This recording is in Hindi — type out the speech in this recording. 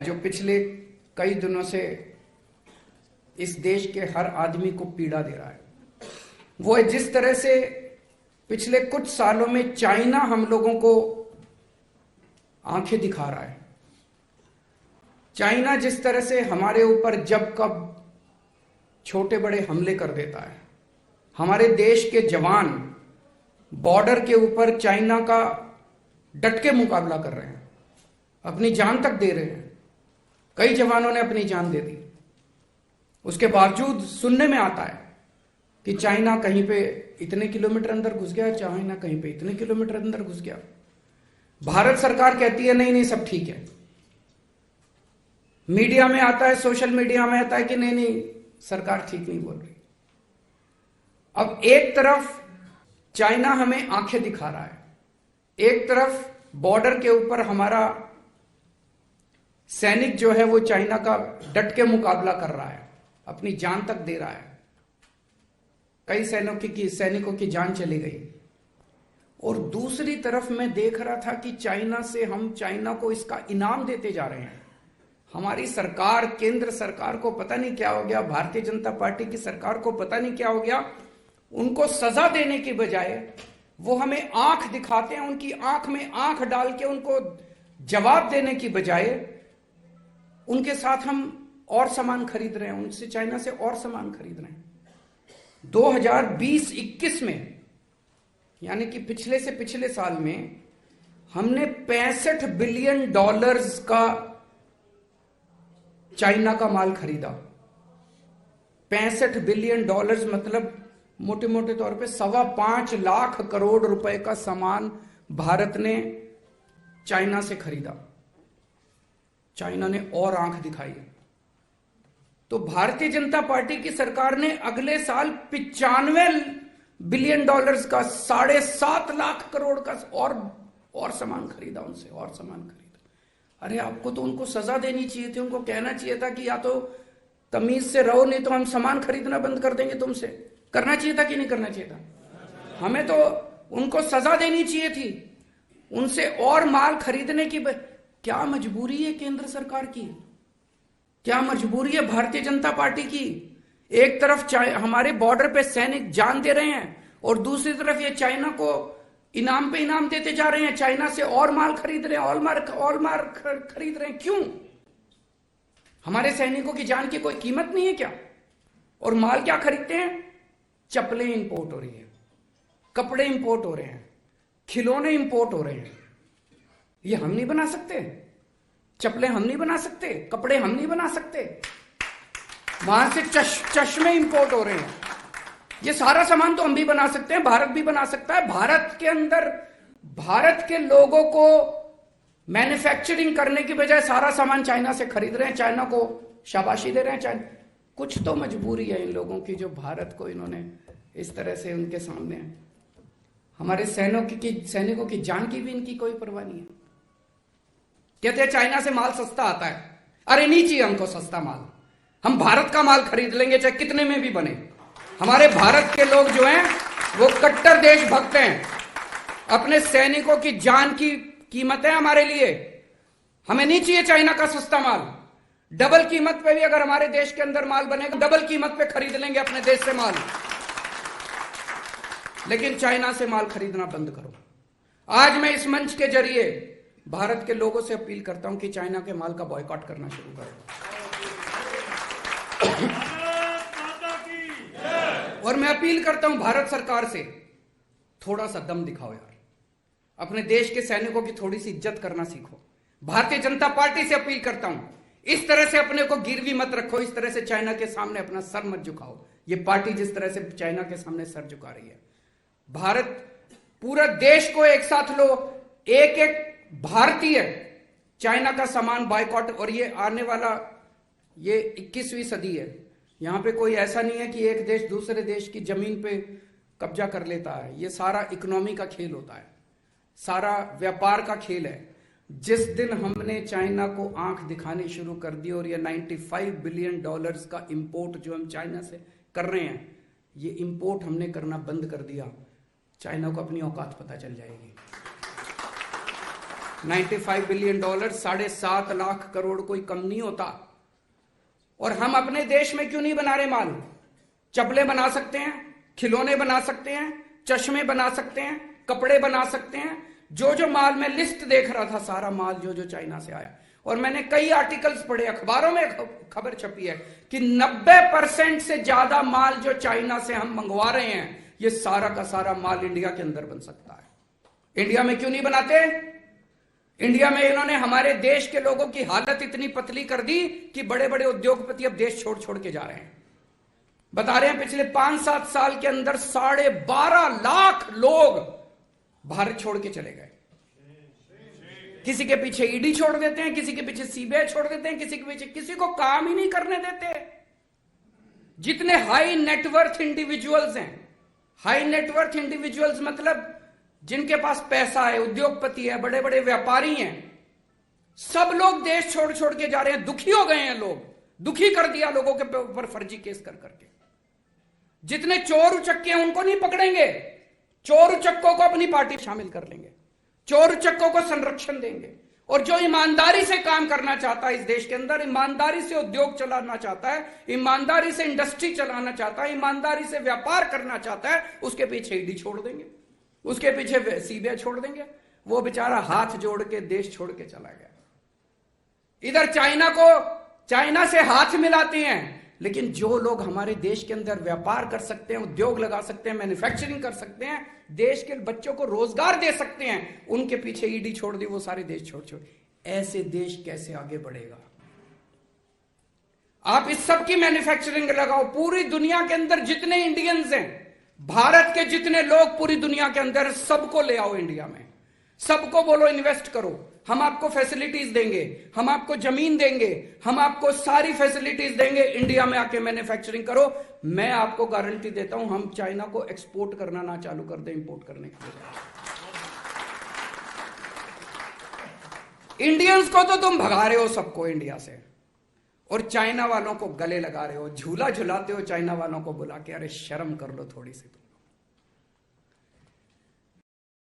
जो पिछले कई दिनों से इस देश के हर आदमी को पीड़ा दे रहा है, वो है जिस तरह से पिछले कुछ सालों में चाइना हम लोगों को आंखें दिखा रहा है। चाइना जिस तरह से हमारे ऊपर जब कब छोटे बड़े हमले कर देता है। हमारे देश के जवान बॉर्डर के ऊपर चाइना का डट के मुकाबला कर रहे हैं, अपनी जान तक दे रहे हैं। कई जवानों ने अपनी जान दे दी। उसके बावजूद सुनने में आता है कि चाइना कहीं पे इतने किलोमीटर अंदर घुस गया, चाइना कहीं पे इतने किलोमीटर अंदर घुस गया। भारत सरकार कहती है नहीं नहीं सब ठीक है। मीडिया में आता है, सोशल मीडिया में आता है कि नहीं नहीं सरकार ठीक नहीं बोल रही। अब एक तरफ चाइना हमें आंखें दिखा रहा है, एक तरफ बॉर्डर के ऊपर हमारा सैनिक जो है वो चाइना का डट के मुकाबला कर रहा है, अपनी जान तक दे रहा है। कई सैनिकों की जान चली गई। और दूसरी तरफ मैं देख रहा था कि हम चाइना को इसका इनाम देते जा रहे हैं। हमारी सरकार, केंद्र सरकार को पता नहीं क्या हो गया, भारतीय जनता पार्टी की सरकार को पता नहीं क्या हो गया। उनको सजा देने की बजाय वो हमें आंख दिखाते हैं, उनकी आंख में आंख डाल के उनको जवाब देने की बजाय उनके साथ हम और सामान खरीद रहे हैं, उनसे चाइना से और सामान खरीद रहे हैं। 2020-21 में यानी कि पिछले से पिछले साल में हमने $65 बिलियन का चाइना का माल खरीदा। $65 बिलियन मतलब मोटे मोटे तौर पे 5.25 लाख करोड़ रुपए का सामान भारत ने चाइना से खरीदा। चाइना ने और आंख दिखाई। तो भारतीय जनता पार्टी की सरकार ने अगले साल $95 बिलियन का 7.5 लाख करोड़ का और सामान खरीदा, उनसे और सामान खरीदा। अरे आपको तो उनको सजा देनी चाहिए थी, उनको कहना चाहिए था कि या तो तमीज से रहो नहीं तो हम सामान खरीदना बंद कर देंगे तुमसे। करना चाहिए था कि नहीं करना चाहिए था? हमें तो उनको सजा देनी चाहिए थी, उनसे और माल खरीदने की। क्या मजबूरी है केंद्र सरकार की? क्या मजबूरी है भारतीय जनता पार्टी की? एक तरफ हमारे बॉर्डर पे सैनिक जान दे रहे हैं और दूसरी तरफ ये चाइना को इनाम पे इनाम देते जा रहे हैं, चाइना से और माल खरीद रहे हैं, और माल खरीद रहे हैं। क्यों? हमारे सैनिकों की जान की कोई कीमत नहीं है क्या? और माल क्या खरीदते हैं? चप्पलें इंपोर्ट हो रही है, कपड़े इंपोर्ट हो रहे हैं, खिलौने इंपोर्ट हो रहे हैं। ये हम नहीं बना सकते? चप्पलें हम नहीं बना सकते? कपड़े हम नहीं बना सकते? वहां से चश्मे इंपोर्ट हो रहे हैं। ये सारा सामान तो हम भी बना सकते हैं, भारत भी बना सकता है। भारत के अंदर भारत के लोगों को मैन्युफैक्चरिंग करने की बजाय सारा सामान चाइना से खरीद रहे हैं, चाइना को शाबाशी दे रहे हैं। चाइना कुछ तो मजबूरी है इन लोगों की, जो भारत को इन्होंने इस तरह से उनके सामने है। हमारे सैनिकों की जान की भी इनकी कोई परवाह नहीं है। कहते हैं चाइना से माल सस्ता आता है। अरे नहीं चाहिए हमको सस्ता माल, हम भारत का माल खरीद लेंगे चाहे कितने में भी बने। हमारे भारत के लोग जो हैं वो कट्टर देशभक्त हैं। अपने सैनिकों की जान की कीमत है हमारे लिए। हमें नहीं चाहिए चाइना का सस्ता माल। डबल कीमत पे भी अगर हमारे देश के अंदर माल बनेगा, डबल कीमत पे खरीद लेंगे अपने देश से माल। लेकिन चाइना से माल खरीदना बंद करो। आज मैं इस मंच के जरिए भारत के लोगों से अपील करता हूं कि चाइना के माल का बॉयकॉट करना शुरू करो। और मैं अपील करता हूं भारत सरकार से, थोड़ा सा दम दिखाओ यार, अपने देश के सैनिकों की थोड़ी सी इज्जत करना सीखो। भारतीय जनता पार्टी से अपील करता हूं, इस तरह से अपने को गिरवी मत रखो, इस तरह से चाइना के सामने अपना सर मत झुकाओ। ये पार्टी जिस तरह से चाइना के सामने सर झुका रही है। भारत, पूरा देश को एक साथ लो, एक एक भारतीय चाइना का सामान बायकॉट। और ये आने वाला ये 21वीं सदी है। यहां पे कोई ऐसा नहीं है कि एक देश दूसरे देश की जमीन पे कब्जा कर लेता है। ये सारा इकोनॉमी का खेल होता है, सारा व्यापार का खेल है। जिस दिन हमने चाइना को आंख दिखानी शुरू कर दी और ये $95 बिलियन का इंपोर्ट जो हम चाइना से कर रहे हैं, ये इंपोर्ट हमने करना बंद कर दिया, चाइना को अपनी औकात पता चल जाएगी। $95 बिलियन, $7.5 लाख करोड़ कोई कम नहीं होता। और हम अपने देश में क्यों नहीं बना रहे माल? चप्पलें बना सकते हैं, खिलौने बना सकते हैं, चश्मे बना सकते हैं, कपड़े बना सकते हैं। जो जो माल मैं लिस्ट देख रहा था, सारा माल जो जो चाइना से आया, और मैंने कई आर्टिकल्स पढ़े, अखबारों में खबर छपी है कि 90% से ज्यादा माल जो चाइना से हम मंगवा रहे हैं, ये सारा का सारा माल इंडिया के अंदर बन सकता है। इंडिया में क्यों नहीं बनाते? इंडिया में इन्होंने हमारे देश के लोगों की हालत इतनी पतली कर दी कि बड़े बड़े उद्योगपति अब देश छोड़ छोड़ के जा रहे हैं। बता रहे हैं पिछले 5-7 साल के अंदर 12.5 लाख लोग भारत छोड़ के चले गए। किसी के पीछे ईडी छोड़ देते हैं, किसी के पीछे सीबीआई छोड़ देते हैं, किसी के पीछे, किसी को काम ही नहीं करने देते। जितने हाई नेटवर्थ इंडिविजुअल्स हैं, हाई नेटवर्थ इंडिविजुअल्स मतलब जिनके पास पैसा है, उद्योगपति है, बड़े बड़े व्यापारी हैं, सब लोग देश छोड़ छोड़ के जा रहे हैं। दुखी हो गए हैं लोग, दुखी कर दिया लोगों के ऊपर फर्जी केस कर करके। जितने चोर उचक्के हैं उनको नहीं पकड़ेंगे, चोर उचक्कों को अपनी पार्टी शामिल कर लेंगे, चोर उचक्कों को संरक्षण देंगे। और जो ईमानदारी से काम करना चाहता है इस देश के अंदर, ईमानदारी से उद्योग चलाना चाहता है, ईमानदारी से इंडस्ट्री चलाना चाहता है, ईमानदारी से व्यापार करना चाहता है, उसके पीछे ईडी छोड़ देंगे, उसके पीछे सीबीआई छोड़ देंगे। वो बेचारा हाथ जोड़ के देश छोड़ के चला गया। इधर चाइना से हाथ मिलाते हैं, लेकिन जो लोग हमारे देश के अंदर व्यापार कर सकते हैं, उद्योग लगा सकते हैं, मैन्युफैक्चरिंग कर सकते हैं, देश के बच्चों को रोजगार दे सकते हैं, उनके पीछे ईडी छोड़ दी, वो सारे देश छोड़ छोड़। ऐसे देश कैसे आगे बढ़ेगा? आप इस सब की मैन्युफैक्चरिंग लगाओ। पूरी दुनिया के अंदर जितने इंडियंस हैं, भारत के जितने लोग पूरी दुनिया के अंदर, सबको ले आओ इंडिया में, सबको बोलो इन्वेस्ट करो, हम आपको फैसिलिटीज देंगे, हम आपको जमीन देंगे, हम आपको सारी फैसिलिटीज देंगे, इंडिया में आके मैन्युफैक्चरिंग करो। मैं आपको गारंटी देता हूं, हम चाइना को एक्सपोर्ट करना ना चालू कर दें, इंपोर्ट करने के लिए। इंडियंस को तो तुम भगा रहे हो सबको इंडिया से, और चाइना वालों को गले लगा रहे हो, झूला झुलाते हो चाइना वालों को बुला के। अरे शर्म कर लो थोड़ी सी।